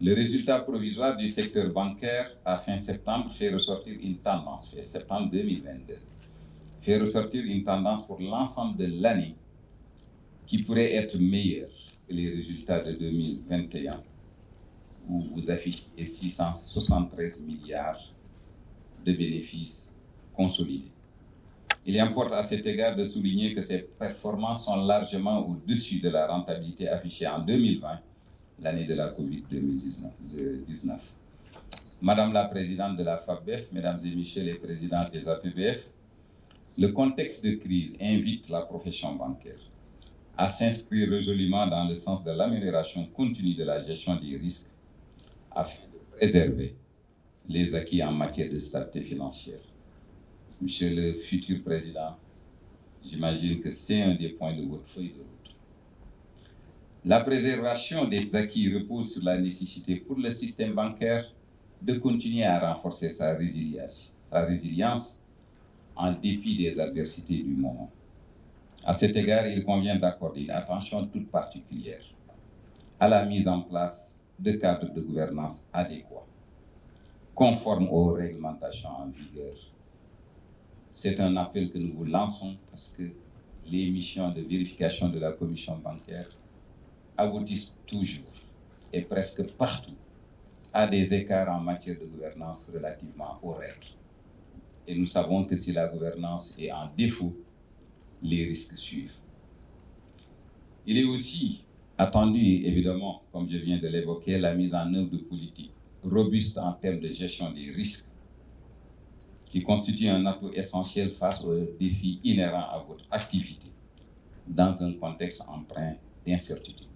Le résultat provisoire du secteur bancaire à fin septembre fait ressortir une tendance, fin septembre 2022, fait ressortir une tendance pour l'ensemble de l'année qui pourrait être meilleure que les résultats de 2021, où vous affichez 673 milliards de bénéfices consolidés. Il importe à cet égard de souligner que ces performances sont largement au-dessus de la rentabilité affichée en 2020, l'année de la Covid-19. Madame la présidente de la FABEF, mesdames et messieurs les présidents des APBF, le contexte de crise invite la profession bancaire à s'inscrire résolument dans le sens de l'amélioration continue de la gestion des risques afin de préserver les acquis en matière de stabilité financière. Monsieur le futur président, j'imagine que c'est un des points de votre feuille de route. La préservation des acquis repose sur la nécessité pour le système bancaire de continuer à renforcer sa résilience en dépit des adversités du moment. À cet égard, il convient d'accorder une attention toute particulière à la mise en place de cadres de gouvernance adéquats, conformes aux réglementations en vigueur. C'est un appel que nous vous lançons parce que les missions de vérification de la commission bancaire aboutissent toujours et presque partout à des écarts en matière de gouvernance relativement aux règles. Et nous savons que si la gouvernance est en défaut, les risques suivent. Il est aussi attendu, évidemment, comme je viens de l'évoquer, la mise en œuvre de politiques robustes en termes de gestion des risques, qui constitue un atout essentiel face aux défis inhérents à votre activité dans un contexte empreint d'incertitude.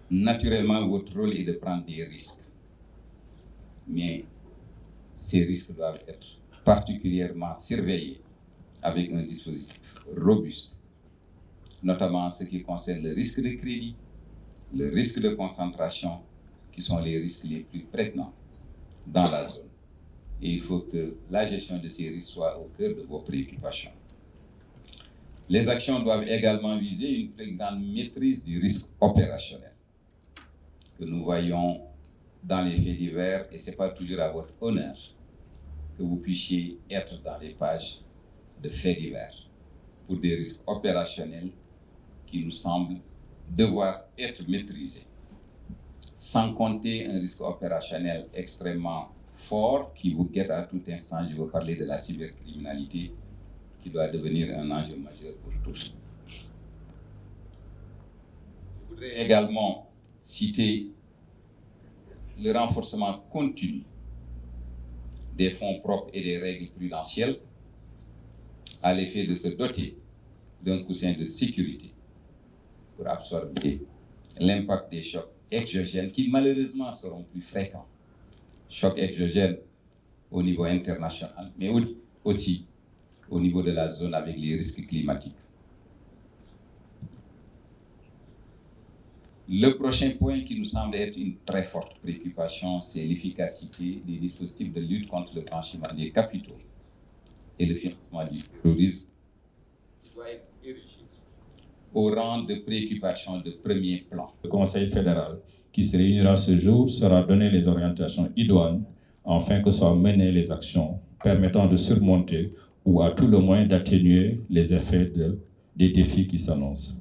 Naturellement, votre rôle est de prendre des risques, mais ces risques doivent être particulièrement surveillés avec un dispositif robuste, notamment en ce qui concerne le risque de crédit, le risque de concentration, qui sont les risques les plus prégnants dans la zone. Et il faut que la gestion de ces risques soit au cœur de vos préoccupations. Les actions doivent également viser une plus grande maîtrise du risque opérationnel que nous voyons dans les faits divers, et ce n'est pas toujours à votre honneur que vous puissiez être dans les pages de faits divers pour des risques opérationnels qui nous semblent devoir être maîtrisés. Sans compter un risque opérationnel extrêmement fort qui vous guette à tout instant. Je veux parler de la cybercriminalité qui doit devenir un enjeu majeur pour tous. Je voudrais également citer le renforcement continu des fonds propres et des règles prudentielles à l'effet de se doter d'un coussin de sécurité pour absorber l'impact des chocs exogènes qui malheureusement seront plus fréquents. Chocs exogènes au niveau international, mais aussi au niveau de la zone avec les risques climatiques. Le prochain point qui nous semble être une très forte préoccupation, c'est l'efficacité des dispositifs de lutte contre le blanchiment des capitaux et le financement du terrorisme, qui doit être érigé au rang de préoccupation de premier plan. Le Conseil fédéral, qui se réunira ce jour, sera donné les orientations idoines afin que soient menées les actions permettant de surmonter ou à tout le moins d'atténuer les effets des défis qui s'annoncent.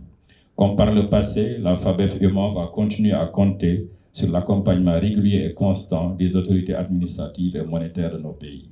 Comme par le passé, la FABEF va continuer à compter sur l'accompagnement régulier et constant des autorités administratives et monétaires de nos pays.